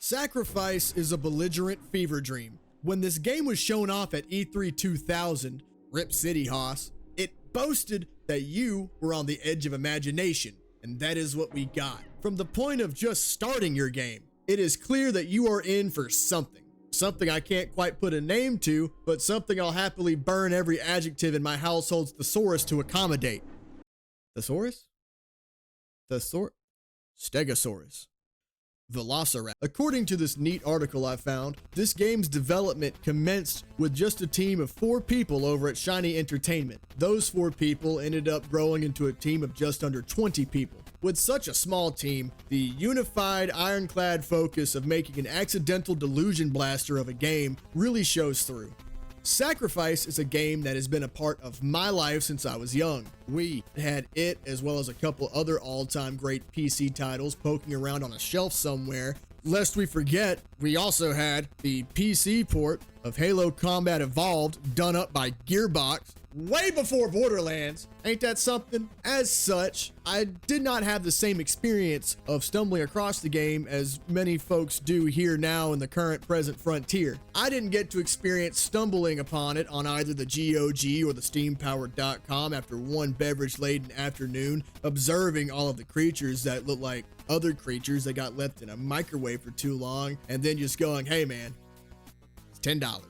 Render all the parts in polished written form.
Sacrifice is a belligerent fever dream. When this game was shown off at E3 2000, Rip City Hoss, it boasted that you were on the edge of imagination, and that is what we got. From the point of just starting your game, it is clear that you are in for something. Something I can't quite put a name to, but something I'll happily burn every adjective in my household's thesaurus to accommodate. Thesaurus? Stegosaurus. Velociraptor. According to this neat article I found, this game's development commenced with just a team of 4 people over at Shiny Entertainment. Those 4 people ended up growing into a team of just under 20 people. With such a small team, the unified, ironclad focus of making an accidental delusion blaster of a game really shows through. Sacrifice is a game that has been a part of my life since I was young. We had it, as well as a couple other all-time great PC titles poking around on a shelf somewhere. Lest we forget, we also had the PC port of Halo Combat Evolved done up by Gearbox way before Borderlands. Ain't that something? As such, I did not have the same experience of stumbling across the game as many folks do here now in the current present frontier. I didn't get to experience stumbling upon it on either the GOG or the steampowered.com after one beverage-laden afternoon, observing all of the creatures that look like other creatures that got left in a microwave for too long, and then just going, hey man, it's $10.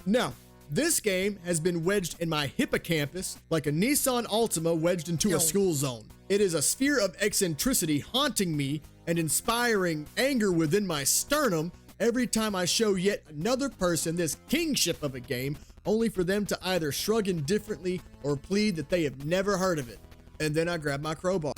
Now, this game has been wedged in my hippocampus like a Nissan Altima wedged into a school zone. It is a sphere of eccentricity haunting me and inspiring anger within my sternum every time I show yet another person this kingship of a game, only for them to either shrug indifferently or plead that they have never heard of it. And then I grab my crowbar.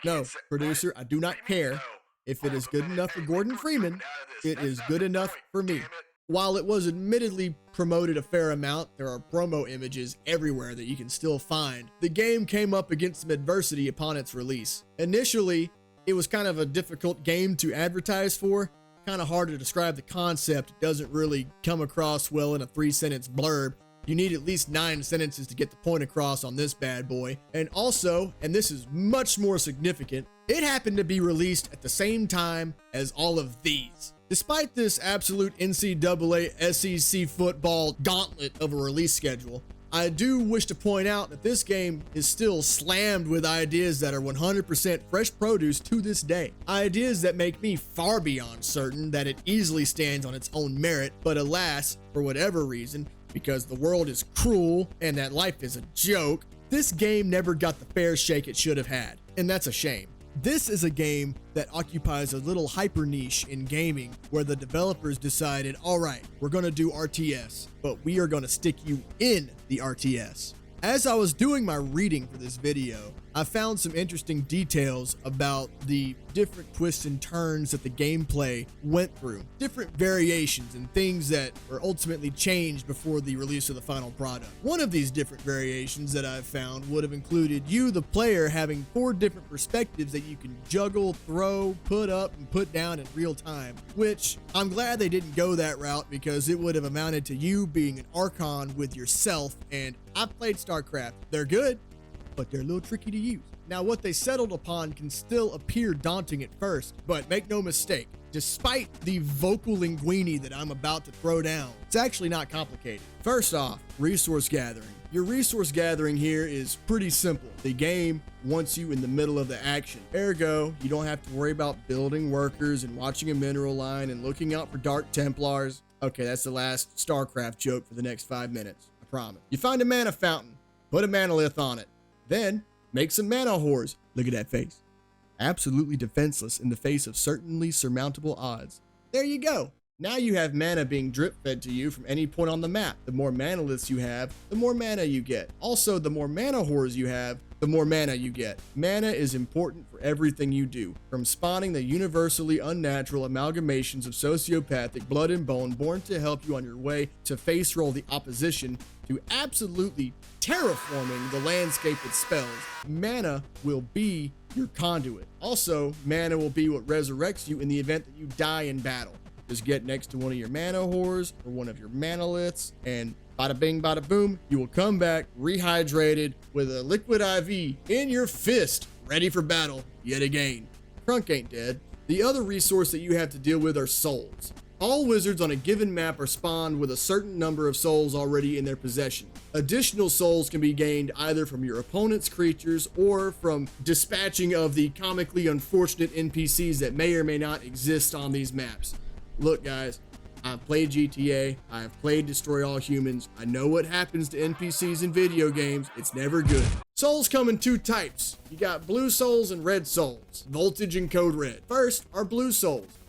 No, producer, I do not care. If it is good enough for Gordon Freeman, it is good enough for me. While it was admittedly promoted a fair amount, there are promo images everywhere that you can still find. The game came up against some adversity upon its release. Initially, it was kind of a difficult game to advertise for. Kind of hard to describe the concept. It doesn't really come across well in a 3-sentence blurb. You need at least 9 sentences to get the point across on this bad boy. And also, and this is much more significant, it happened to be released at the same time as all of these. Despite this absolute NCAA SEC football gauntlet of a release schedule, I do wish to point out that this game is still slammed with ideas that are 100% fresh produce to this day. Ideas that make me far beyond certain that it easily stands on its own merit, but alas, for whatever reason, because the world is cruel and that life is a joke, this game never got the fair shake it should have had, and that's a shame. This is a game that occupies a little hyper niche in gaming where the developers decided, all right, we're going to do RTS, but we are going to stick you in the RTS. As I was doing my reading for this video, I found some interesting details about the different twists and turns that the gameplay went through, different variations and things that were ultimately changed before the release of the final product. One of these different variations that I've found would have included you, the player, having 4 different perspectives that you can juggle, throw, put up, and put down in real time, which I'm glad they didn't go that route because it would have amounted to you being an Archon with yourself, and I've played StarCraft. They're good, but they're a little tricky to use. Now, what they settled upon can still appear daunting at first, but make no mistake, despite the vocal linguini that I'm about to throw down, it's actually not complicated. First off, resource gathering. Your resource gathering here is pretty simple. The game wants you in the middle of the action. Ergo, you don't have to worry about building workers and watching a mineral line and looking out for Dark Templars. Okay, that's the last StarCraft joke for the next 5 minutes, I promise. You find a mana fountain, put a manolith on it, then make some mana whores. Look at that face. Absolutely defenseless in the face of certainly surmountable odds. There you go. Now you have mana being drip fed to you from any point on the map. The more manoliths you have, the more mana you get. Also, the more mana whores you have, the more mana you get. Mana is important for everything you do, from spawning the universally unnatural amalgamations of sociopathic blood and bone born to help you on your way to face roll the opposition, to absolutely terraforming the landscape with spells. Mana will be your conduit. Also, mana will be what resurrects you in the event that you die in battle. Just get next to one of your mana whores or one of your manoliths, and bada bing, bada boom, you will come back rehydrated with a liquid IV in your fist, ready for battle yet again. Crunk ain't dead. The other resource that you have to deal with are souls. All wizards on a given map are spawned with a certain number of souls already in their possession. Additional souls can be gained either from your opponent's creatures or from dispatching of the comically unfortunate NPCs that may or may not exist on these maps. Look guys, I've played GTA, I've played Destroy All Humans, I know what happens to NPCs in video games, it's never good. Souls come in two types. You got blue souls and red souls, voltage and code red. First are blue souls.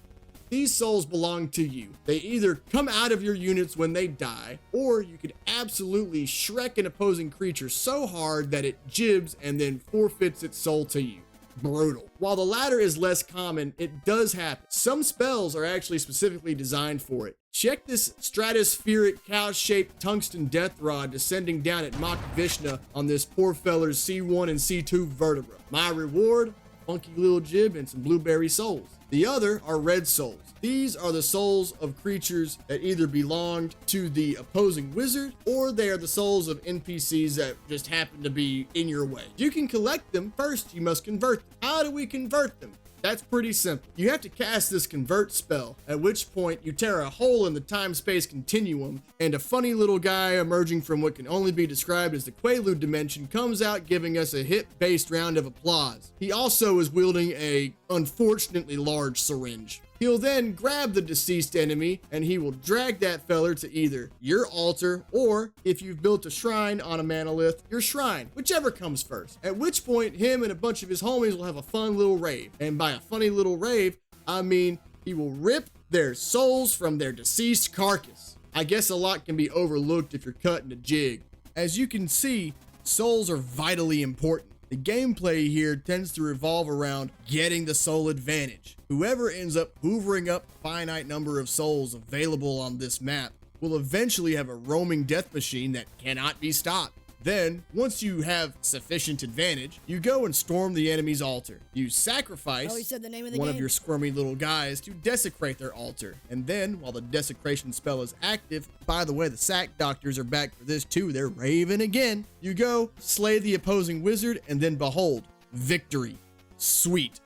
These souls belong to you. They either come out of your units when they die, or you could absolutely Shrek an opposing creature so hard that it jibs and then forfeits its soul to you. Brutal. While the latter is less common, it does happen. Some spells are actually specifically designed for it. Check this stratospheric cow-shaped tungsten death rod descending down at Mach Vishna on this poor feller's C1 and C2 vertebra. My reward? Funky little jib and some blueberry souls. The other are red souls. These are the souls of creatures that either belonged to the opposing wizard or they are the souls of NPCs that just happen to be in your way. You can collect them. First, you must convert them. How do we convert them? That's pretty simple. You have to cast this convert spell, at which point you tear a hole in the time-space continuum and a funny little guy emerging from what can only be described as the Quaalude dimension comes out giving us a hip-based round of applause. He also is wielding a unfortunately large syringe. He'll then grab the deceased enemy and he will drag that feller to either your altar or, if you've built a shrine on a monolith, your shrine, whichever comes first. At which point him and a bunch of his homies will have a fun little rave. And by a funny little rave, I mean he will rip their souls from their deceased carcass. I guess a lot can be overlooked if you're cutting a jig. As you can see, souls are vitally important. The gameplay here tends to revolve around getting the soul advantage. Whoever ends up hoovering up a finite number of souls available on this map will eventually have a roaming death machine that cannot be stopped. Then, once you have sufficient advantage, you go and storm the enemy's altar. You sacrifice one of your squirmy little guys to desecrate their altar. And then, while the desecration spell is active, by the way, the sack doctors are back for this too, they're raving again. You go, slay the opposing wizard, and then behold, victory. Sweet.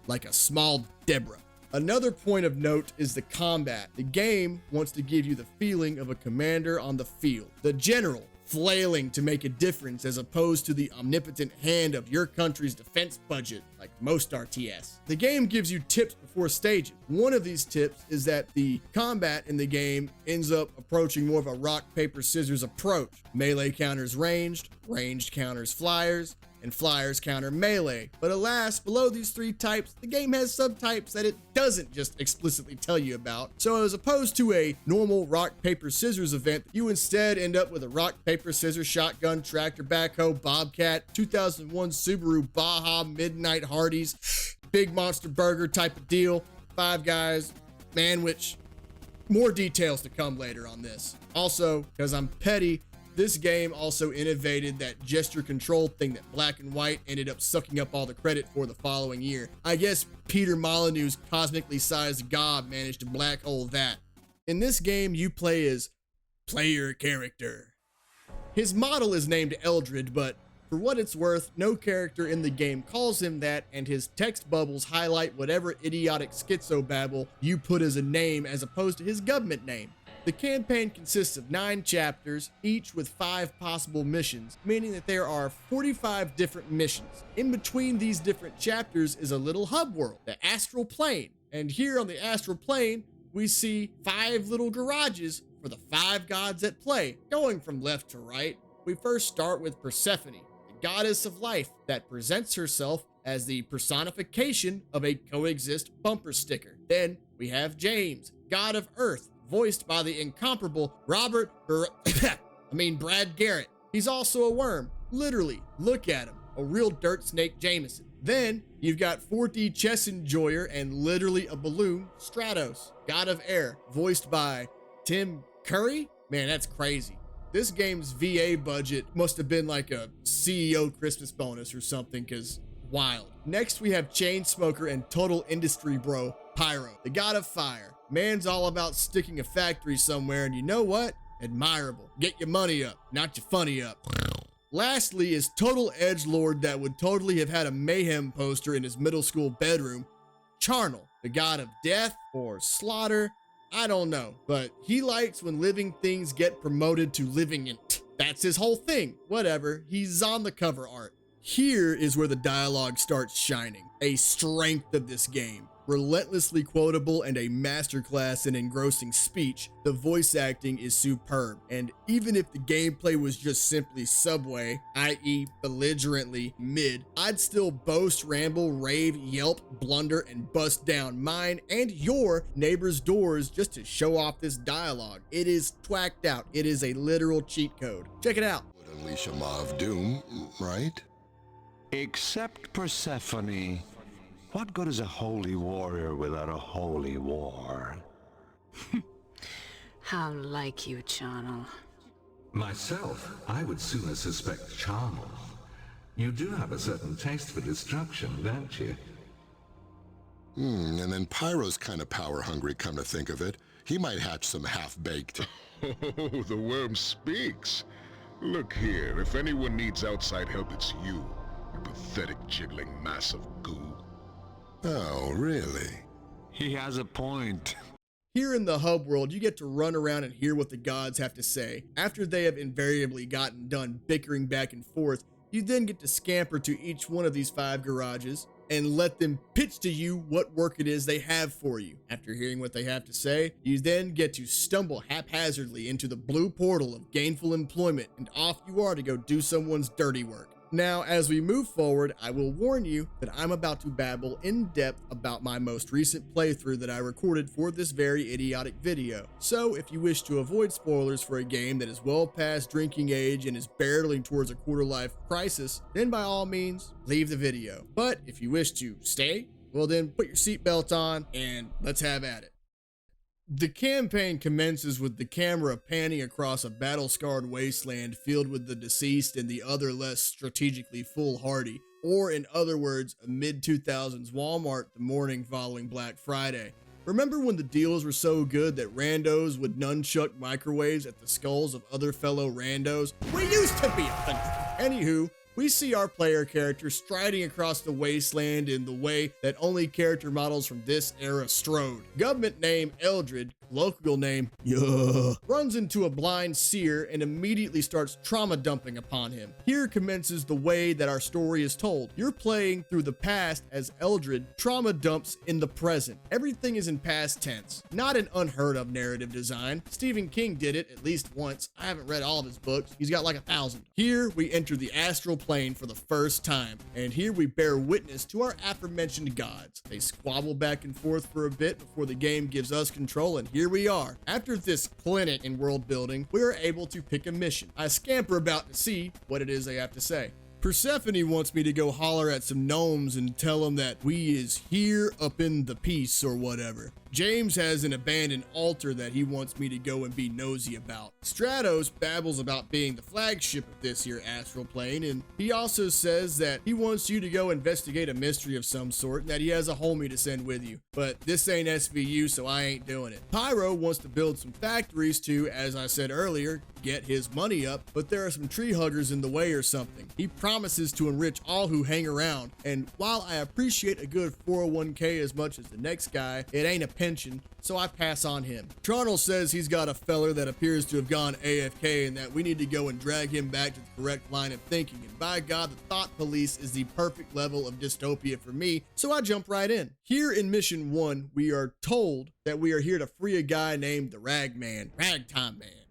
Like a small Deborah. Another point of note is the combat. The game wants to give you the feeling of a commander on the field. The general, flailing to make a difference as opposed to the omnipotent hand of your country's defense budget like most RTS. The game gives you tips before stages. One of these tips is that the combat in the game ends up approaching more of a rock, paper, scissors approach. Melee counters ranged, ranged counters flyers, and flyers counter melee. But alas, below these three types, the game has subtypes that it doesn't just explicitly tell you about. So as opposed to a normal rock, paper, scissors event, you instead end up with a rock, paper, scissors, shotgun, tractor, backhoe, bobcat, 2001 Subaru Baja, Midnight Hardee's, Big Monster Burger type of deal, Five Guys, Manwich. More details to come later on this. Also, because I'm petty, this game also innovated that gesture control thing that Black and White ended up sucking up all the credit for the following year. I guess Peter Molyneux's cosmically sized god managed to black hole that. In this game, you play as player character. His model is named Eldred, but for what it's worth, no character in the game calls him that, and his text bubbles highlight whatever idiotic schizobabble you put as a name as opposed to his government name. The campaign consists of 9 chapters, each with 5 possible missions, meaning that there are 45 different missions. In between these different chapters is a little hub world, the astral plane. And here on the astral plane, we see 5 little garages for the 5 gods at play. Going from left to right, we first start with Persephone, the goddess of life that presents herself as the personification of a coexist bumper sticker. Then we have James, god of earth, voiced by the incomparable Brad Garrett. He's also a worm. Literally, look at him. A real dirt snake Jameson. Then, you've got 4D chess enjoyer and literally a balloon, Stratos, god of air, voiced by Tim Curry? Man, that's crazy. This game's VA budget must have been like a CEO Christmas bonus or something, cause wild. Next, we have Chainsmoker and total industry bro, Pyro, the god of fire. Man's all about sticking a factory somewhere, and you know what? Admirable. Get your money up, not your funny up. Lastly is total edgelord that would totally have had a mayhem poster in his middle school bedroom, Charnel, the god of death or slaughter. I don't know, but he likes when living things get promoted to living int. That's his whole thing. Whatever, he's on the cover art. Here is where the dialogue starts shining, a strength of this game. Relentlessly quotable and a masterclass in engrossing speech, the voice acting is superb. And even if the gameplay was just simply Subway, i.e. belligerently mid, I'd still boast, ramble, rave, yelp, blunder, and bust down mine and your neighbor's doors just to show off this dialogue. It is twacked out. It is a literal cheat code. Check it out. Would unleash a maw of doom, right? Except Persephone. What good is a holy warrior without a holy war? How like you, Charnel. Myself, I would sooner suspect Charnel. You do have a certain taste for destruction, don't you? And then Pyro's kind of power-hungry, come to think of it. He might hatch some half-baked. Oh, the worm speaks. Look here, if anyone needs outside help, it's you pathetic, jiggling mass of goo. Oh, really? He has a point. Here in the hub world, you get to run around and hear what the gods have to say. After they have invariably gotten done bickering back and forth, you then get to scamper to each one of these 5 garages and let them pitch to you what work it is they have for you. After hearing what they have to say, you then get to stumble haphazardly into the blue portal of gainful employment, and off you are to go do someone's dirty work. Now, as we move forward, I will warn you that I'm about to babble in depth about my most recent playthrough that I recorded for this very idiotic video. So if you wish to avoid spoilers for a game that is well past drinking age and is barreling towards a quarter-life crisis, then by all means, leave the video. But if you wish to stay, well then put your seatbelt on and let's have at it. The campaign commences with the camera panning across a battle-scarred wasteland filled with the deceased and the other less strategically foolhardy, or in other words, a mid-2000s Walmart the morning following Black Friday. Remember when the deals were so good that randos would nunchuck microwaves at the skulls of other fellow randos? We used to be a country! Anywho, we see our player character striding across the wasteland in the way that only character models from this era strode. Government name Eldred, colloquial name runs into a blind seer and immediately starts trauma dumping upon him. Here commences the way that our story is told. You're playing through the past as Eldred trauma dumps in the present. Everything is in past tense. Not an unheard of narrative design. Stephen King did it at least once. I haven't read all of his books. He's got like 1,000. Here we enter the astral plane for the first time, and here we bear witness to our aforementioned gods. They squabble back and forth for a bit before the game gives us control, and here we are. After this clinic in world building, we are able to pick a mission. I scamper about to see what it is they have to say. Persephone wants me to go holler at some gnomes and tell them that we is here up in the peace or whatever. James has an abandoned altar that he wants me to go and be nosy about. Stratos babbles about being the flagship of this here astral plane, and he also says that he wants you to go investigate a mystery of some sort and that he has a homie to send with you. But this ain't SVU, so I ain't doing it. Pyro wants to build some factories to, as I said earlier, get his money up, but there are some tree huggers in the way or something. He promises to enrich all who hang around, and while I appreciate a good 401k as much as the next guy, it ain't a pension, so I pass on him. Charnel says he's got a feller that appears to have gone AFK and that we need to go and drag him back to the correct line of thinking, and by God, the thought police is the perfect level of dystopia for me, so I jump right in. Here in Mission 1, we are told that we are here to free a guy named the Ragtime Man.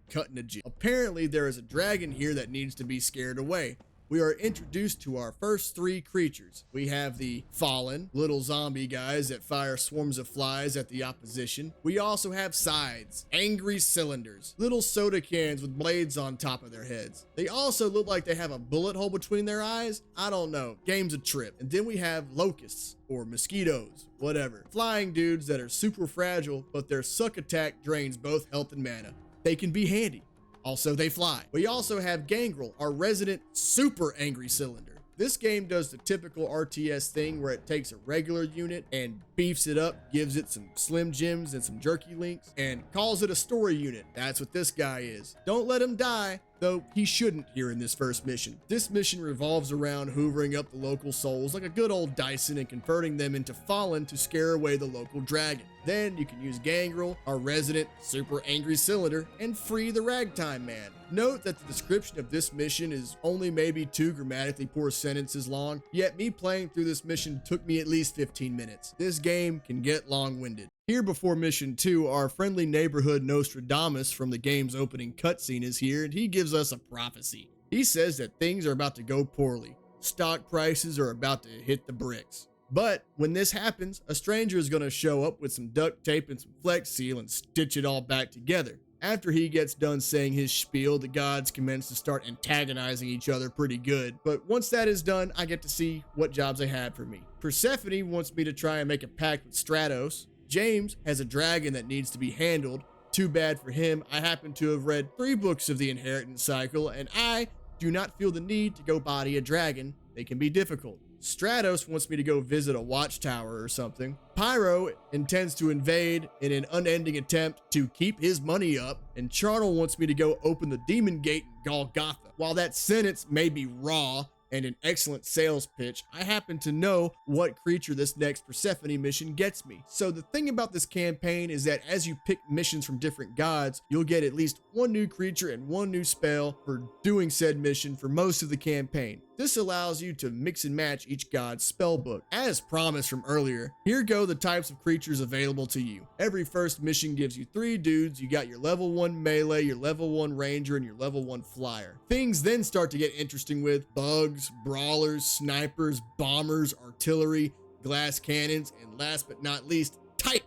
Cutting a jig. Apparently there is a dragon here that needs to be scared away. We are introduced to our first 3 creatures. We have the Fallen, little zombie guys that fire swarms of flies at the opposition. We also have Sides, angry cylinders, little soda cans with blades on top of their heads. They also look like they have a bullet hole between their eyes. I don't know. Game's a trip. And then we have locusts, or mosquitoes, whatever. Flying dudes that are super fragile, but their suck attack drains both health and mana. They can be handy. Also, they fly. We also have Gangrel, our resident super angry cylinder. This game does the typical RTS thing where it takes a regular unit and beefs it up, gives it some Slim Jims and some jerky links, and calls it a story unit. That's what this guy is. Don't let him die. though he shouldn't here in this first mission. This mission revolves around hoovering up the local souls like a good old Dyson and converting them into fallen to scare away the local dragon. Then you can use Gangrel, our resident super angry cylinder, and free the ragtime man. Note that the description of this mission is only maybe 2 grammatically poor sentences long, yet me playing through this mission took me at least 15 minutes. This game can get long-winded. Here before mission 2, our friendly neighborhood Nostradamus from the game's opening cutscene is here, and he gives us a prophecy. He says that things are about to go poorly. Stock prices are about to hit the bricks. But when this happens, a stranger is going to show up with some duct tape and some Flex Seal and stitch it all back together. After he gets done saying his spiel, the gods commence to start antagonizing each other pretty good. But once that is done, I get to see what jobs they had for me. Persephone wants me to try and make a pact with Stratos. James has a dragon that needs to be handled. Too bad for him, I happen to have read 3 books of the inheritance cycle, and I do not feel the need to go body a dragon. They can be difficult. Stratos wants me to go visit a watchtower or something. Pyro intends to invade in an unending attempt to keep his money up, and Charnel wants me to go open the demon gate in Golgotha. While that sentence may be raw and an excellent sales pitch, I happen to know what creature this next Persephone mission gets me. So the thing about this campaign is that as you pick missions from different gods, you'll get at least 1 new creature and 1 new spell for doing said mission for most of the campaign. This allows you to mix and match each god's spell book. As promised from earlier, here go the types of creatures available to you. Every first mission gives you 3 dudes. You got your level 1 melee, your level 1 ranger, and your level 1 flyer. Things then start to get interesting with bugs, brawlers, snipers, bombers, artillery, glass cannons, and last but not least, titans.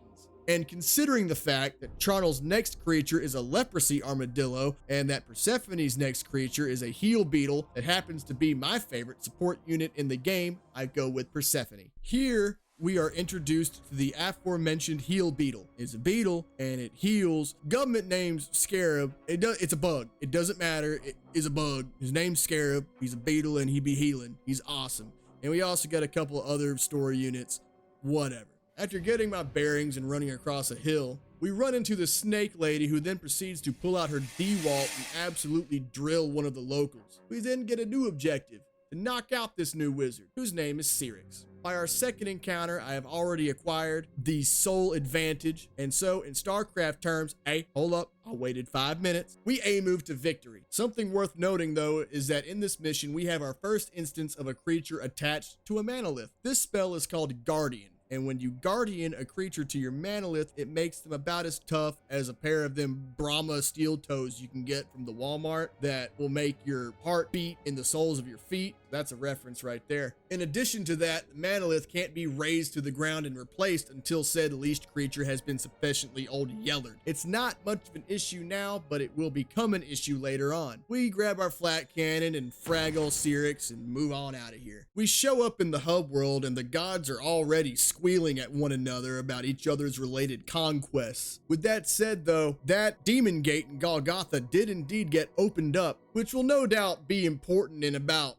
And considering the fact that Charnel's next creature is a leprosy armadillo and that Persephone's next creature is a heel beetle that happens to be my favorite support unit in the game, I go with Persephone. Here, we are introduced to the aforementioned heel beetle. It's a beetle and it heals. Government name's Scarab. It's a bug. It doesn't matter. It is a bug. His name's Scarab. He's a beetle and he be healing. He's awesome. And we also got a couple of other story units. Whatever. After getting my bearings and running across a hill, we run into the snake lady who then proceeds to pull out her D-Walt and absolutely drill one of the locals. We then get a new objective, to knock out this new wizard, whose name is Syrinx. By our second encounter, I have already acquired the soul advantage, and so in StarCraft terms, hey, hold up, I waited 5 minutes. We move to victory. Something worth noting though is that in this mission, we have our first instance of a creature attached to a manolith. This spell is called Guardian. And when you guardian a creature to your manolith, it makes them about as tough as a pair of them Brahma steel toes you can get from the Walmart that will make your heart beat in the soles of your feet. That's a reference right there. In addition to that, the manolith can't be raised to the ground and replaced until said leashed creature has been sufficiently old yellered. It's not much of an issue now, but it will become an issue later on. We grab our flat cannon and frag old Syrinx and move on out of here. We show up in the hub world and the gods are already squealing at one another about each other's related conquests. With that said though, that demon gate in Golgotha did indeed get opened up, which will no doubt be important in about,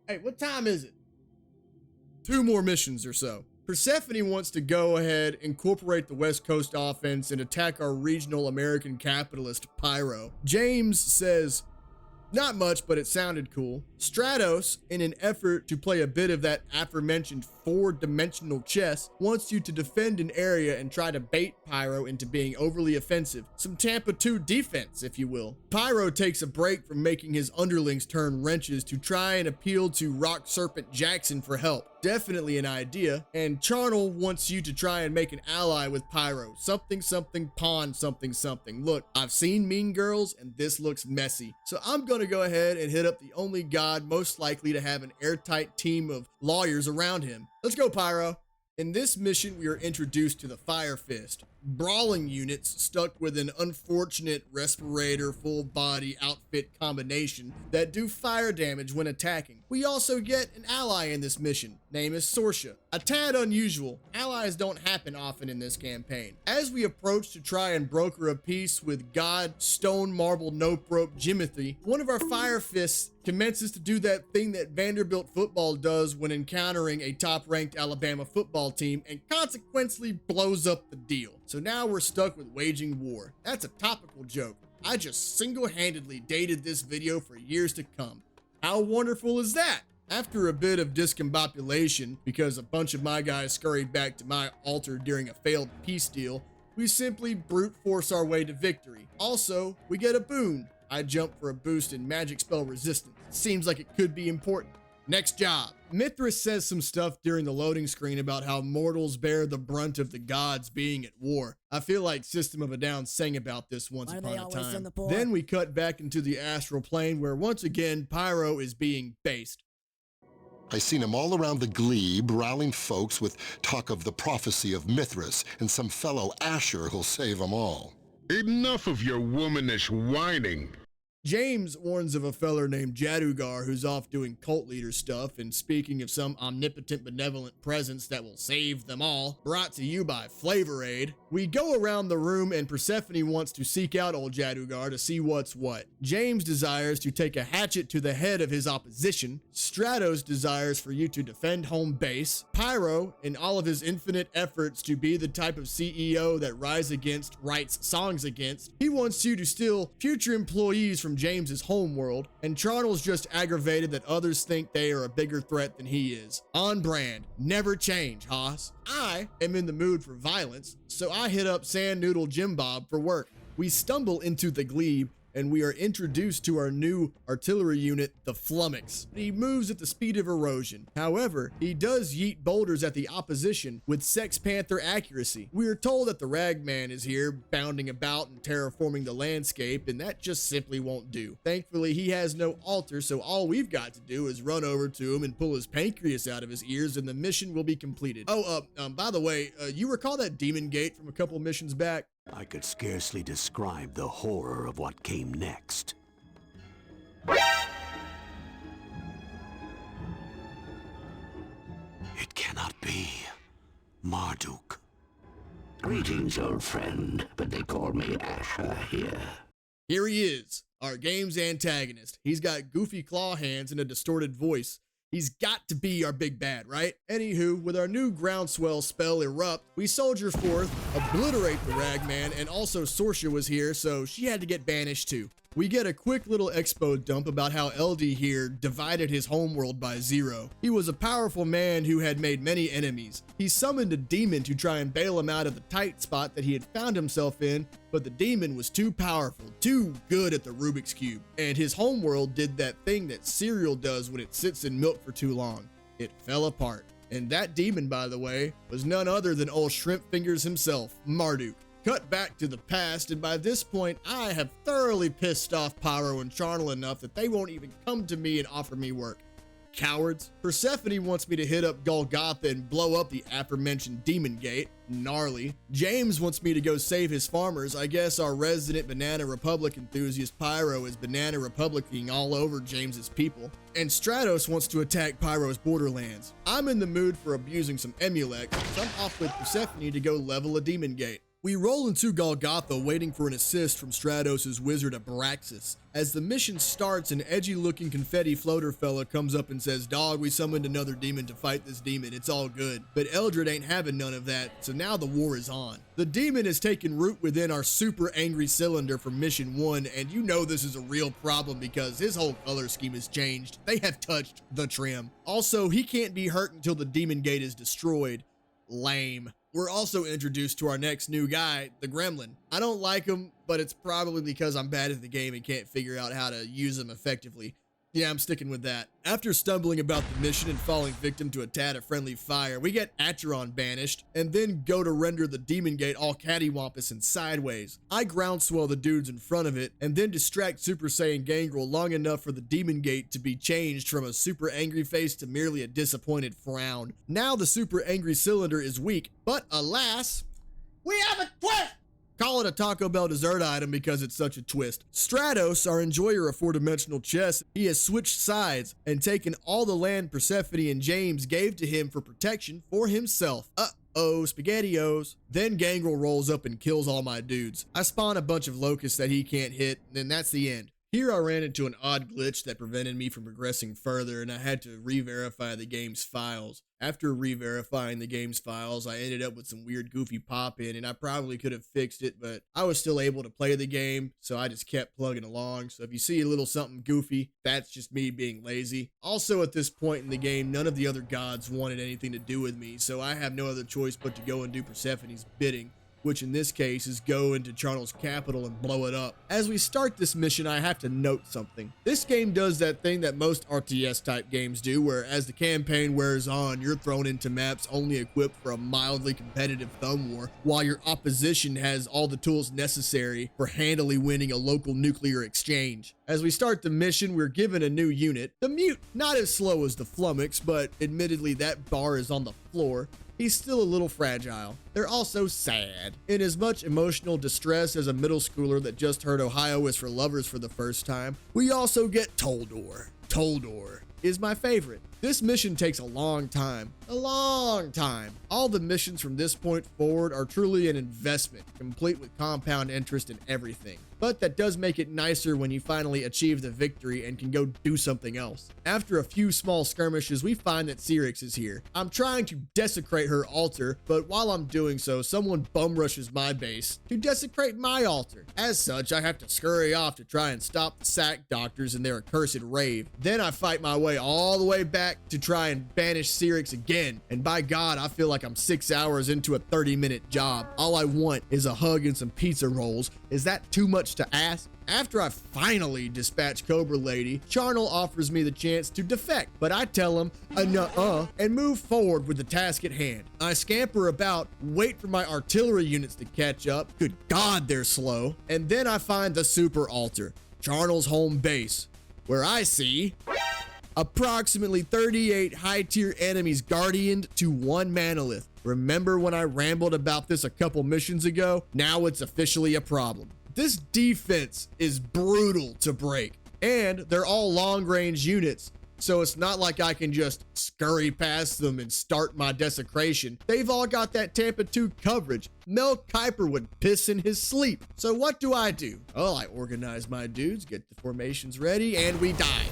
hey, what time is it? 2 more missions or so. Persephone wants to go ahead, incorporate the West Coast offense, and attack our regional American capitalist Pyro. James says, not much, but it sounded cool. Stratos, in an effort to play a bit of that aforementioned 4-dimensional chess, wants you to defend an area and try to bait Pyro into being overly offensive. Some Tampa 2 defense, if you will. Pyro takes a break from making his underlings turn wrenches to try and appeal to Rock Serpent Jackson for help. Definitely an idea. And Charnel wants you to try and make an ally with Pyro. Something, pawn, something. Look, I've seen Mean Girls and this looks messy. So I'm gonna go ahead and hit up the only god most likely to have an airtight team of lawyers around him. Let's go, Pyro. In this mission, we are introduced to the Fire Fist, brawling units stuck with an unfortunate respirator full body outfit combination that do fire damage when attacking. We also get an ally in this mission. Name is Sorsha. A tad unusual. Allies don't happen often in this campaign. As we approach to try and broker a peace with God Stone Marble Nope Rope Jimothy, one of our Fire Fists commences to do that thing that Vanderbilt football does when encountering a top-ranked Alabama football team and consequently blows up the deal. So now we're stuck with waging war. That's a topical joke. I just single-handedly dated this video for years to come. How wonderful is that? After a bit of discombobulation, because a bunch of my guys scurried back to my altar during a failed peace deal, we simply brute force our way to victory. Also, we get a boon. I jump for a boost in magic spell resistance. Seems like it could be important. Next job. Mithras says some stuff during the loading screen about how mortals bear the brunt of the gods being at war. I feel like System of a Down sang about this once upon a time. Then we cut back into the astral plane where once again Pyro is being based. I seen him all around the glebe, rallying folks with talk of the prophecy of Mithras and some fellow Asher who'll save 'em all. Enough of your womanish whining. James warns of a feller named Jadugar who's off doing cult leader stuff, and speaking of some omnipotent benevolent presence that will save them all, brought to you by Flavor Aid. We go around the room and Persephone wants to seek out old Jadugar to see what's what. James desires to take a hatchet to the head of his opposition. Stratos desires for you to defend home base. Pyro, in all of his infinite efforts to be the type of CEO that Rise Against writes songs against, he wants you to steal future employees from James's homeworld, and Charnel's just aggravated that others think they are a bigger threat than he is. On brand. Never change, Haas. I am in the mood for violence, so I hit up Sand Noodle Jim Bob for work. We stumble into the glebe, and we are introduced to our new artillery unit, the Flummox. He moves at the speed of erosion. However, he does yeet boulders at the opposition with Sex Panther accuracy. We are told that the Ragman is here, bounding about and terraforming the landscape, and that just simply won't do. Thankfully, he has no altar, so all we've got to do is run over to him and pull his pancreas out of his ears, and the mission will be completed. By the way, you recall that demon gate from a couple missions back? I could scarcely describe the horror of what came next. It cannot be. Marduk. Greetings, old friend, but they call me Asher here. Here he is, our game's antagonist. He's got goofy claw hands and a distorted voice. He's got to be our big bad, right? Anywho, with our new groundswell spell Erupt, we soldier forth, obliterate the Ragman, and also Sorsha was here, so she had to get banished too. We get a quick little expo dump about how LD here divided his homeworld by 0. He was a powerful man who had made many enemies. He summoned a demon to try and bail him out of the tight spot that he had found himself in, but the demon was too powerful, too good at the Rubik's Cube, and his homeworld did that thing that cereal does when it sits in milk for too long. It fell apart. And that demon, by the way, was none other than old Shrimp Fingers himself, Marduk. Cut back to the past, and by this point, I have thoroughly pissed off Pyro and Charnel enough that they won't even come to me and offer me work. Cowards. Persephone wants me to hit up Golgotha and blow up the aforementioned demon gate. Gnarly. James wants me to go save his farmers. I guess our resident Banana Republic enthusiast Pyro is Banana Republicing all over James's people. And Stratos wants to attack Pyro's borderlands. I'm in the mood for abusing some Emulek, so I'm off with Persephone to go level a demon gate. We roll into Golgotha waiting for an assist from Stratos' wizard Abraxas. As the mission starts, an edgy-looking confetti floater fella comes up and says, "Dog, we summoned another demon to fight this demon. It's all good." But Eldred ain't having none of that, so now the war is on. The demon has taken root within our super angry cylinder from Mission 1, and you know this is a real problem because his whole color scheme has changed. They have touched the trim. Also, he can't be hurt until the demon gate is destroyed. Lame. We're also introduced to our next new guy, the Gremlin. I don't like him, but it's probably because I'm bad at the game and can't figure out how to use him effectively. Yeah, I'm sticking with that. After stumbling about the mission and falling victim to a tad of friendly fire, we get Acheron banished, and then go to render the demon gate all cattywampus and sideways. I groundswell the dudes in front of it, and then distract Super Saiyan Gangrel long enough for the demon gate to be changed from a super angry face to merely a disappointed frown. Now the super angry cylinder is weak, but alas, we have a twist! Call it a Taco Bell dessert item because it's such a twist. Stratos, our enjoyer of four-dimensional chess, he has switched sides and taken all the land Persephone and James gave to him for protection for himself. Uh-oh, SpaghettiOs. Then Gangrel rolls up and kills all my dudes. I spawn a bunch of locusts that he can't hit, and that's the end. Here I ran into an odd glitch that prevented me from progressing further, and I had to re-verify the game's files. After re-verifying the game's files, I ended up with some weird goofy pop-in, and I probably could have fixed it, but I was still able to play the game, so I just kept plugging along. So if you see a little something goofy, that's just me being lazy. Also, at this point in the game, none of the other gods wanted anything to do with me, so I have no other choice but to go and do Persephone's bidding, which in this case is go into Charnel's capital and blow it up. As we start this mission, I have to note something. This game does that thing that most RTS type games do, where as the campaign wears on, you're thrown into maps only equipped for a mildly competitive thumb war, while your opposition has all the tools necessary for handily winning a local nuclear exchange. As we start the mission, we're given a new unit, the Mute, not as slow as the Flummox, but admittedly that bar is on the floor. He's still a little fragile. They're also sad. In as much emotional distress as a middle schooler that just heard Ohio is for lovers for the first time, we also get Toldor. Toldor is my favorite. This mission takes a long time. All the missions from this point forward are truly an investment, complete with compound interest in everything. But that does make it nicer when you finally achieve the victory and can go do something else. After a few small skirmishes, we find that Syrinx is here. I'm trying to desecrate her altar, but while I'm doing so, someone bum rushes my base to desecrate my altar. As such, I have to scurry off to try and stop the sack doctors in their accursed rave. Then I fight my way all the way back to try and banish Syrinx again, and by God, I feel like I'm 6 hours into a 30-minute job. All I want is a hug and some pizza rolls. Is that too much to ask? After I finally dispatch Cobra Lady, Charnel offers me the chance to defect, but I tell him nuh-uh and move forward with the task at hand. I scamper about, wait for my artillery units to catch up. Good God, they're slow. And then I find the super altar, Charnel's home base, where I see approximately 38 high-tier enemies guardianed to one manolith. Remember when I rambled about this a couple missions ago? Now it's officially a problem. This defense is brutal to break, and they're all long-range units, so it's not like I can just scurry past them and start my desecration. They've all got that Tampa 2 coverage. Mel Kiper would piss in his sleep. So what do? Well, I organize my dudes, get the formations ready, and we die.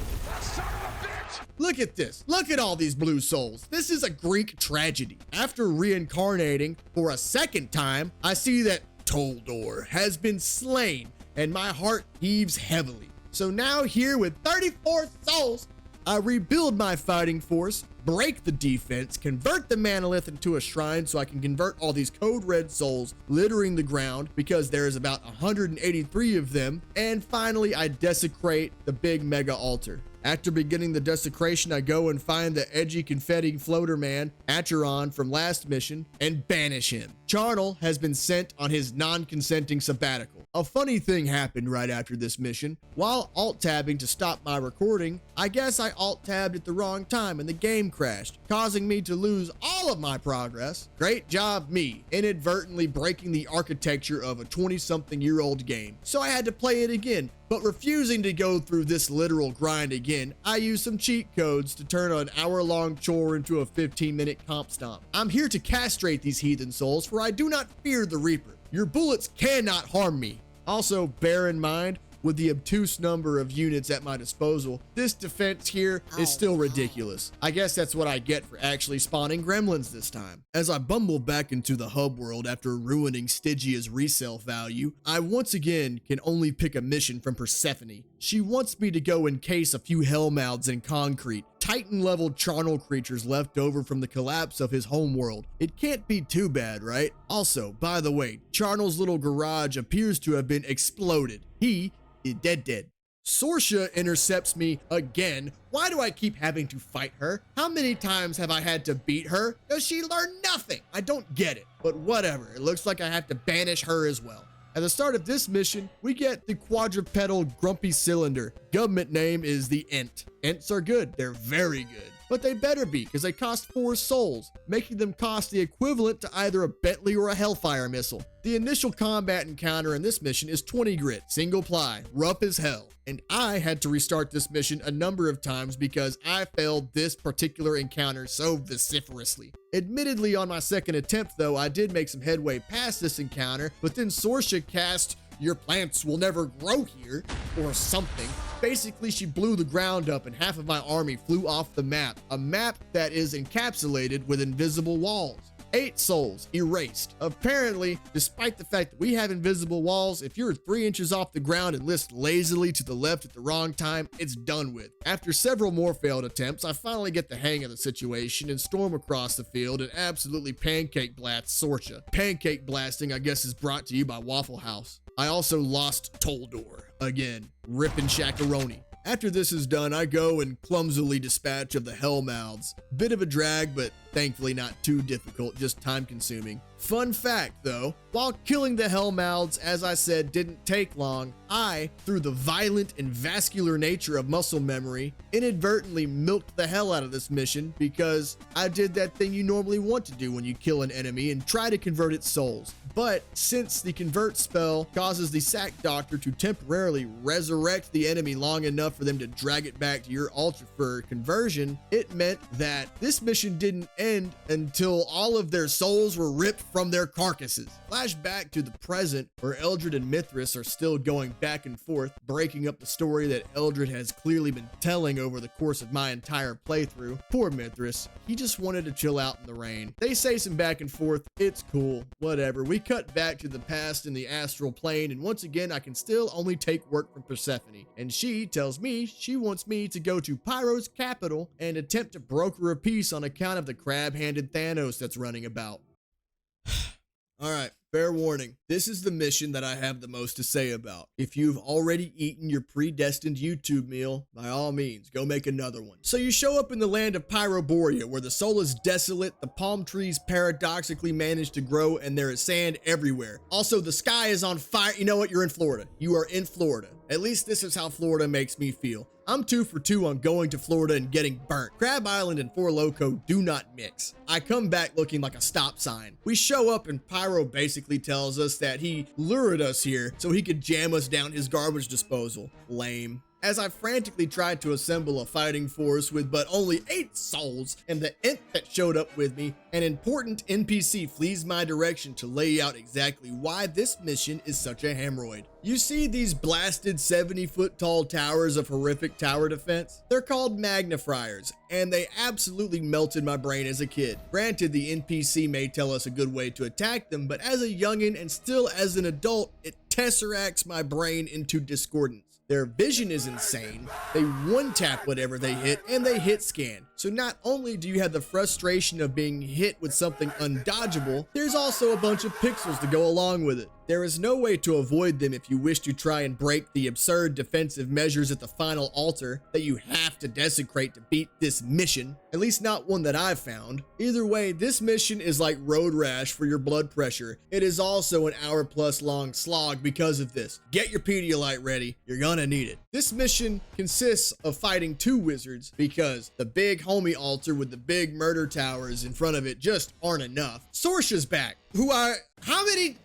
Look at this. Look at all these blue souls. This is a Greek tragedy. After reincarnating for a second time, I see that Toldor has been slain, and my heart heaves heavily. So now here with 34 souls, I rebuild my fighting force, break the defense, convert the manolith into a shrine so I can convert all these code red souls littering the ground because there is about 183 of them, and finally I desecrate the big mega altar. After beginning the desecration, I go and find the edgy confetti floater man, Acheron, from last mission, and banish him. Charnel has been sent on his non-consenting sabbatical. A funny thing happened right after this mission. While alt-tabbing to stop my recording, I guess I alt-tabbed at the wrong time and the game crashed, causing me to lose all of my progress. Great job me, inadvertently breaking the architecture of a 20-something-year-old game. So I had to play it again. But refusing to go through this literal grind again, I used some cheat codes to turn an hour-long chore into a 15-minute comp stomp. I'm here to castrate these heathen souls, for I do not fear the Reaper. Your bullets cannot harm me. Also, bear in mind, with the obtuse number of units at my disposal, this defense here is still ridiculous. I guess that's what I get for actually spawning gremlins this time. As I bumble back into the hub world after ruining Stygia's resale value, I once again can only pick a mission from Persephone. She wants me to go encase a few hellmouths in concrete, Titan-level charnel creatures left over from the collapse of his homeworld. It can't be too bad, right? Also, by the way, Charnel's little garage appears to have been exploded. He is dead. Sorsha intercepts me again. Why do I keep having to fight her? How many times have I had to beat her? Does she learn nothing? I don't get it, but whatever. It looks like I have to banish her as well. At the start of this mission, we get the quadrupedal grumpy cylinder. Government name is the Ent. Ents are good. They're very good. But they better be, because they cost 4 souls, making them cost the equivalent to either a Bentley or a Hellfire missile. The initial combat encounter in this mission is 20 grit, single ply, rough as hell. And I had to restart this mission a number of times because I failed this particular encounter so vociferously. Admittedly, on my second attempt though, I did make some headway past this encounter, but then Sorsha cast your plants will never grow here, or something. Basically, she blew the ground up and half of my army flew off the map, a map that is encapsulated with invisible walls. 8 souls erased. Apparently, despite the fact that we have invisible walls, if you're 3 inches off the ground and list lazily to the left at the wrong time, it's done with. After several more failed attempts, I finally get the hang of the situation and storm across the field and absolutely pancake blast Sorsha. Pancake blasting, I guess, is brought to you by Waffle House. I also lost Toldor. Again, rippin' shakaroni. After this is done, I go and clumsily dispatch of the Hellmouths. Bit of a drag, but thankfully not too difficult, just time consuming. Fun fact though, while killing the Hellmouths, as I said, didn't take long, I, through the violent and vascular nature of muscle memory, inadvertently milked the hell out of this mission because I did that thing you normally want to do when you kill an enemy and try to convert its souls. But since the convert spell causes the sack doctor to temporarily resurrect the enemy long enough for them to drag it back to your altar for conversion, it meant that this mission didn't end until all of their souls were ripped from their carcasses. Flashback to the present, where Eldred and Mithras are still going back and forth, breaking up the story that Eldred has clearly been telling over the course of my entire playthrough. Poor Mithras, he just wanted to chill out in the rain. They say some back and forth, it's cool, whatever. We cut back to the past in the astral plane, and once again I can still only take work from Persephone, and she tells me she wants me to go to Pyro's capital and attempt to broker a peace on account of the crab-handed Thanos that's running about. Alright, fair warning. This is the mission that I have the most to say about. If you've already eaten your predestined YouTube meal, by all means, go make another one. So you show up in the land of Pyroborea, where the soul is desolate, the palm trees paradoxically manage to grow, and there is sand everywhere. Also, the sky is on fire. You know what? You're in Florida. You are in Florida. At least this is how Florida makes me feel. I'm 2 for 2 on going to Florida and getting burnt. Crab Island and Four Loko do not mix. I come back looking like a stop sign. We show up and Pyro basically tells us that he lured us here so he could jam us down his garbage disposal. Lame. As I frantically tried to assemble a fighting force with but only 8 souls, and the imp that showed up with me, an important NPC flees my direction to lay out exactly why this mission is such a hemorrhoid. You see these blasted 70-foot tall towers of horrific tower defense? They're called magnifiers, and they absolutely melted my brain as a kid. Granted, the NPC may tell us a good way to attack them, but as a youngin' and still as an adult, it tesseracts my brain into discordance. Their vision is insane, they one-tap whatever they hit, and they hit scan. So not only do you have the frustration of being hit with something undodgeable, there's also a bunch of pixels to go along with it. There is no way to avoid them if you wish to try and break the absurd defensive measures at the final altar that you have to desecrate to beat this mission, at least not one that I've found. Either way, this mission is like road rash for your blood pressure. It is also an hour-plus long slog because of this. Get your Pedialyte ready, you're gonna need it. This mission consists of fighting 2 wizards because the big homie altar with the big murder towers in front of it just aren't enough. Sorsha's back,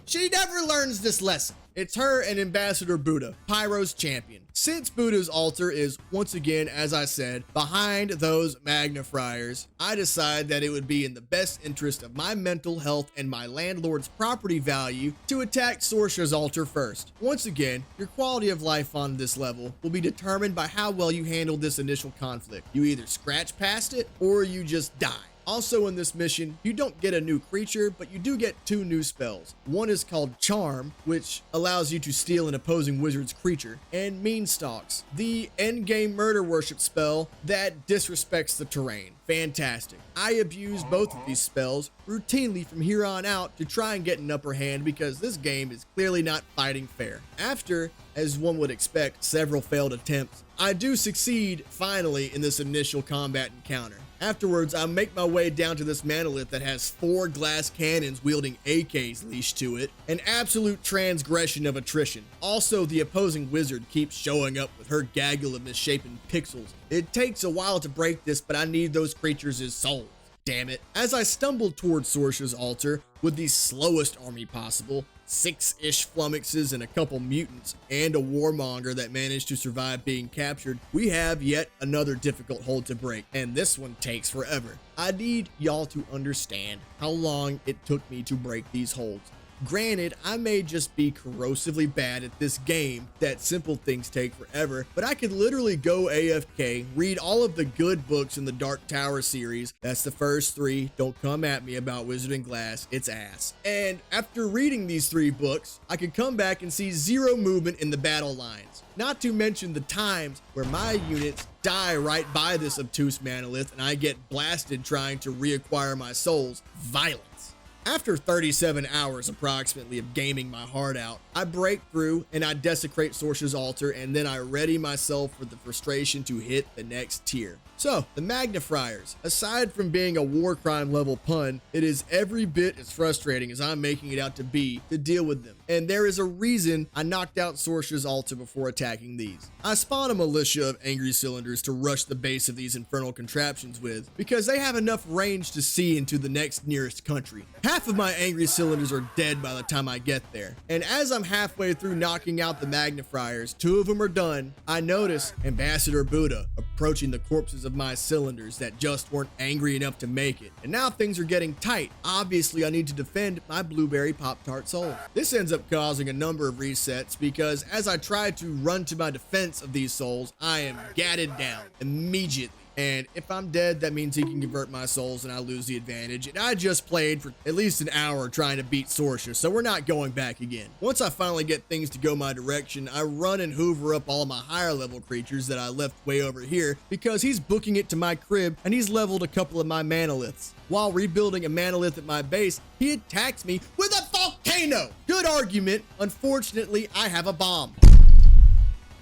she never learns this lesson. It's her and Ambassador Buddha, Pyro's champion. Since Buddha's altar is, once again, as I said, behind those magnifiers, I decide that it would be in the best interest of my mental health and my landlord's property value to attack Sorsha's altar first. Once again, your quality of life on this level will be determined by how well you handle this initial conflict. You either scratch past it or you just die. Also in this mission, you don't get a new creature, but you do get 2 new spells. One is called Charm, which allows you to steal an opposing wizard's creature, and Mean Stalks, the endgame murder worship spell that disrespects the terrain. Fantastic. I abuse both of these spells routinely from here on out to try and get an upper hand because this game is clearly not fighting fair. After, as one would expect, several failed attempts, I do succeed finally in this initial combat encounter. Afterwards, I make my way down to this monolith that has 4 glass cannons wielding AKs leashed to it, an absolute transgression of attrition. Also, the opposing wizard keeps showing up with her gaggle of misshapen pixels. It takes a while to break this, but I need those creatures as souls. Damn it. As I stumble towards Sorsha's altar with the slowest army possible, 6-ish flummoxes and a couple mutants, and a warmonger that managed to survive being captured, we have yet another difficult hold to break, and this one takes forever. I need y'all to understand how long it took me to break these holds. Granted, I may just be corrosively bad at this game, that simple things take forever, but I could literally go AFK, read all of the good books in the Dark Tower series. That's the first 3. Don't come at me about Wizard and Glass, it's ass. And after reading these 3 books, I could come back and see 0 movement in the battle lines. Not to mention the times where my units die right by this obtuse manolith and I get blasted trying to reacquire my souls. Violence. After 37 hours approximately of gaming my heart out, I break through and I desecrate Sorcerer's Altar, and then I ready myself for the frustration to hit the next tier. So, the Magnifiers, aside from being a war crime level pun, it is every bit as frustrating as I'm making it out to be to deal with them. And there is a reason I knocked out Sorcerer's Altar before attacking these. I spawn a militia of angry cylinders to rush the base of these infernal contraptions with, because they have enough range to see into the next nearest country. Half of my angry cylinders are dead by the time I get there. And as I'm halfway through knocking out the Magnifiers, 2 of them are done, I notice Ambassador Buddha approaching the corpses of my cylinders that just weren't angry enough to make it. And now things are getting tight. Obviously, I need to defend my Blueberry Pop-Tart souls. This ends up causing a number of resets because as I try to run to my defense of these souls, I am gatted down immediately. And if I'm dead, that means he can convert my souls and I lose the advantage. And I just played for at least an hour trying to beat Sorcerer, so we're not going back again. Once I finally get things to go my direction, I run and hoover up all of my higher level creatures that I left way over here because he's booking it to my crib and he's leveled a couple of my manoliths. While rebuilding a manolith at my base, he attacks me with a volcano! Good argument. Unfortunately, I have a bomb.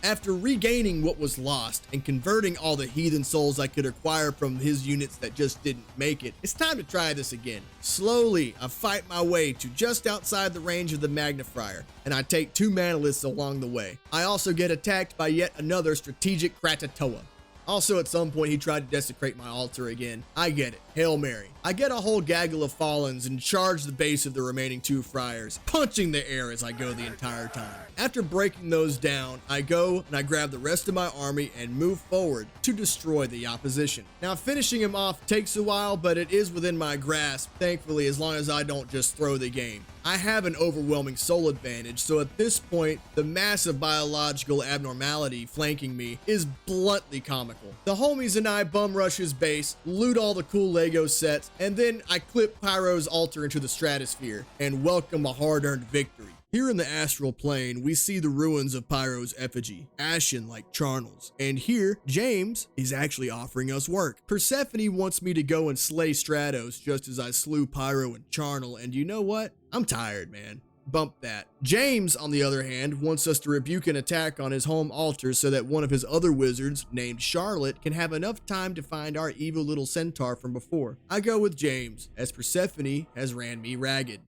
After regaining what was lost and converting all the heathen souls I could acquire from his units that just didn't make it, it's time to try this again. Slowly, I fight my way to just outside the range of the Magnifier, and I take 2 manoliths along the way. I also get attacked by yet another strategic Kratatoa. Also, at some point, he tried to desecrate my altar again. I get it. Hail Mary. I get a whole gaggle of Fallens and charge the base of the remaining 2 friars, punching the air as I go the entire time. After breaking those down, I go and I grab the rest of my army and move forward to destroy the opposition. Now, finishing him off takes a while, but it is within my grasp, thankfully, as long as I don't just throw the game. I have an overwhelming soul advantage, so at this point, the massive biological abnormality flanking me is bluntly comical. The homies and I bum rush his base, loot all the cool Lego sets, and then I clip Pyro's altar into the stratosphere and welcome a hard-earned victory. Here in the astral plane, we see the ruins of Pyro's effigy, ashen like charnels. And here, James is actually offering us work. Persephone wants me to go and slay Stratos just as I slew Pyro and Charnel, and you know what? I'm tired, man. Bump that. James, on the other hand, wants us to rebuke an attack on his home altar so that one of his other wizards, named Charlotte, can have enough time to find our evil little centaur from before. I go with James, as Persephone has ran me ragged.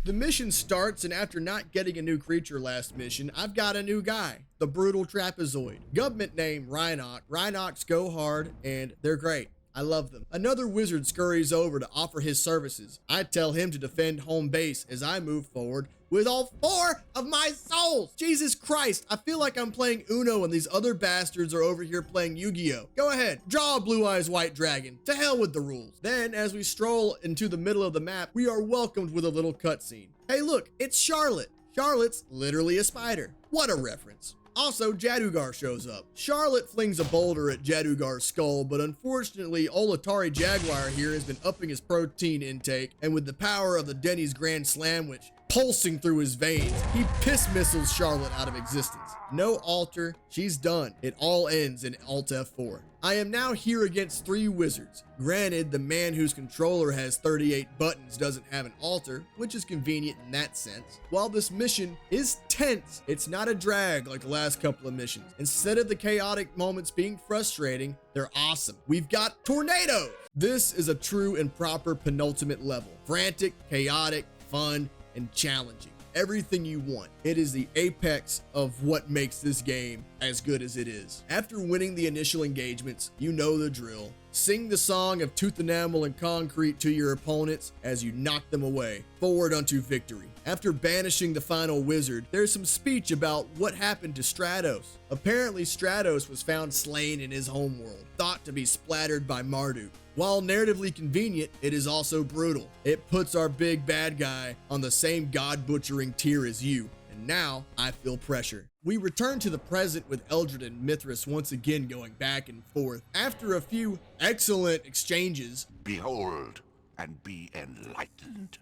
The mission starts, and after not getting a new creature last mission, I've got a new guy, the Brutal Trapezoid. Government name Rhinoc. Rhinocs go hard, and they're great. I love them. Another wizard scurries over to offer his services. I tell him to defend home base as I move forward with all 4 of my souls. Jesus Christ, I feel like I'm playing Uno and these other bastards are over here playing Yu-Gi-Oh! Go ahead, draw a Blue Eyes White Dragon. To hell with the rules. Then, as we stroll into the middle of the map, we are welcomed with a little cutscene. Hey look, it's Charlotte. Charlotte's literally a spider. What a reference. Also, Jadugar shows up. Charlotte flings a boulder at Jadugar's skull, but unfortunately, Olatari Jaguar here has been upping his protein intake, and with the power of the Denny's Grand Slamwich pulsing through his veins, he piss missiles Charlotte out of existence. No altar, she's done. It all ends in Alt F4. I am now here against 3 wizards. Granted, the man whose controller has 38 buttons doesn't have an altar, which is convenient in that sense. While this mission is tense, it's not a drag like the last couple of missions. Instead of the chaotic moments being frustrating, they're awesome. We've got tornadoes! This is a true and proper penultimate level. Frantic, chaotic, fun, and challenging. Everything you want. It is the apex of what makes this game as good as it is. After winning the initial engagements, you know the drill. Sing the song of tooth enamel and concrete to your opponents as you knock them away, forward unto victory. After banishing the final wizard, there's some speech about what happened to Stratos. Apparently, Stratos was found slain in his homeworld, thought to be splattered by Marduk. While narratively convenient, it is also brutal. It puts our big bad guy on the same god-butchering tier as you, and now I feel pressure. We return to the present with Eldred and Mithras once again going back and forth. After a few excellent exchanges, Behold and be enlightened.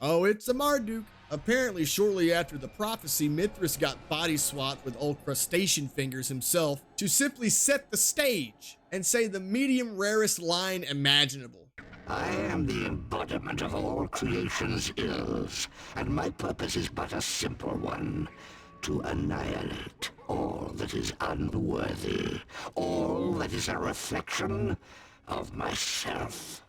oh, it's a Marduk. Apparently, shortly after the prophecy, Mithras got body swapped with old crustacean fingers himself to simply set the stage and say the medium rarest line imaginable. I am the embodiment of all creation's ills, and my purpose is but a simple one: to annihilate all that is unworthy, all that is a reflection of myself.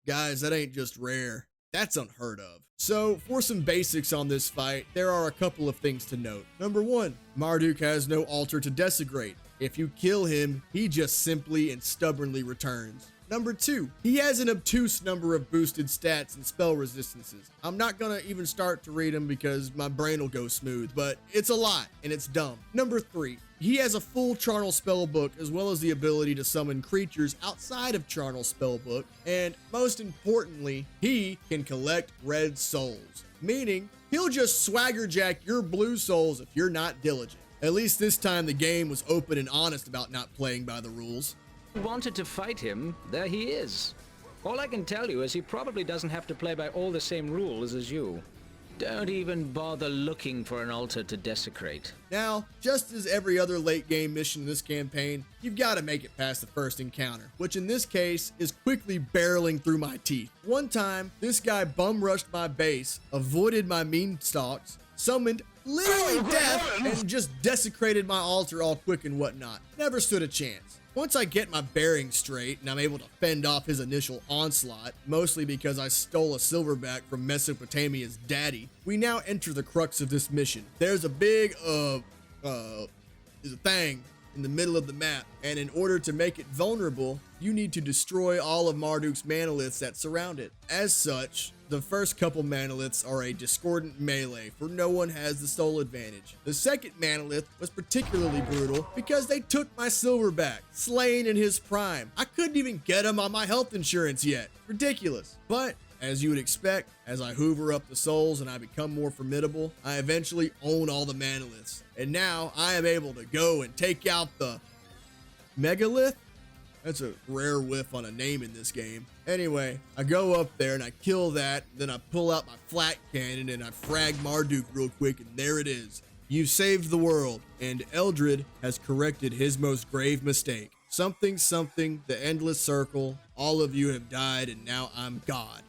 Guys, that ain't just rare. That's unheard of. So, for some basics on this fight, there are a couple of things to note. Number one, Marduk has no altar to desecrate. If you kill him, he just simply and stubbornly returns. Number two, he has an obtuse number of boosted stats and spell resistances. I'm not gonna even start to read them because my brain will go smooth, but it's a lot and it's dumb. Number three, he has a full Charnel spellbook as well as the ability to summon creatures outside of Charnel spellbook, and most importantly, he can collect red souls, meaning he'll just swagger jack your blue souls if you're not diligent. At least this time the game was open and honest about not playing by the rules. Wanted to fight him, there he is. All I can tell you is he probably doesn't have to play by all the same rules as you. Don't even bother looking for an altar to desecrate. Now, just as every other late game mission in this campaign, you've got to make it past the first encounter, which in this case is quickly barreling through my teeth. One time, this guy bum rushed my base, avoided my mean stalks, summoned literally death, and just desecrated my altar all quick and whatnot. Never stood a chance. Once I get my bearings straight and I'm able to fend off his initial onslaught, mostly because I stole a silverback from Mesopotamia's daddy, we now enter the crux of this mission. There's a big, there's a thing in the middle of the map, and in order to make it vulnerable, you need to destroy all of Marduk's manoliths that surround it. As such, the first couple manoliths are a discordant melee, for no one has the soul advantage. The second manolith was particularly brutal because they took my silverback, slain in his prime. I couldn't even get him on my health insurance yet. Ridiculous. But as you would expect, as I hoover up the souls and I become more formidable, I eventually own all the manoliths. And now I am able to go and take out the megalith? That's a rare whiff on a name in this game. Anyway, I go up there and I kill that, then I pull out my flat cannon and I frag Marduk real quick, and there it is. You saved the world, and Eldred has corrected his most grave mistake. Something, the endless circle, all of you have died and now I'm God.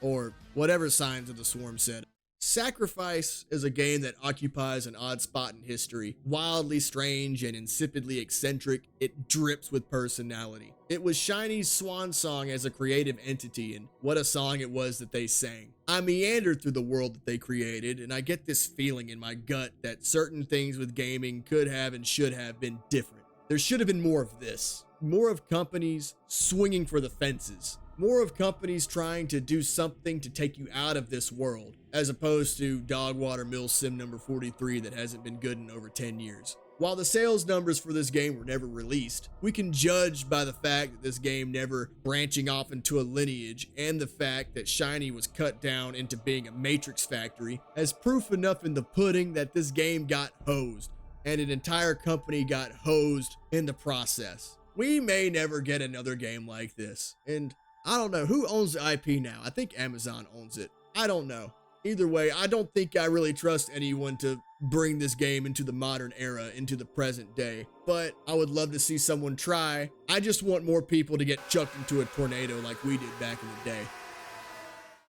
Or whatever Signs of the Swarm said. Sacrifice is a game that occupies an odd spot in history. Wildly strange and insipidly eccentric, it drips with personality. It was Shiny's swan song as a creative entity, and what a song it was that they sang. I meandered through the world that they created, and I get this feeling in my gut that certain things with gaming could have and should have been different. There should have been more of this. More of companies swinging for the fences. More of companies trying to do something to take you out of this world, as opposed to Dogwater Mill Sim number 43 that hasn't been good in over 10 years. While the sales numbers for this game were never released, we can judge by the fact that this game never branching off into a lineage, and the fact that Shiny was cut down into being a Matrix factory as proof enough in the pudding that this game got hosed, and an entire company got hosed in the process. We may never get another game like this, and I don't know who owns the IP now. I think Amazon owns it. I don't know. Either way, I don't think I really trust anyone to bring this game into the modern era, into the present day. But I would love to see someone try. I just want more people to get chucked into a tornado like we did back in the day.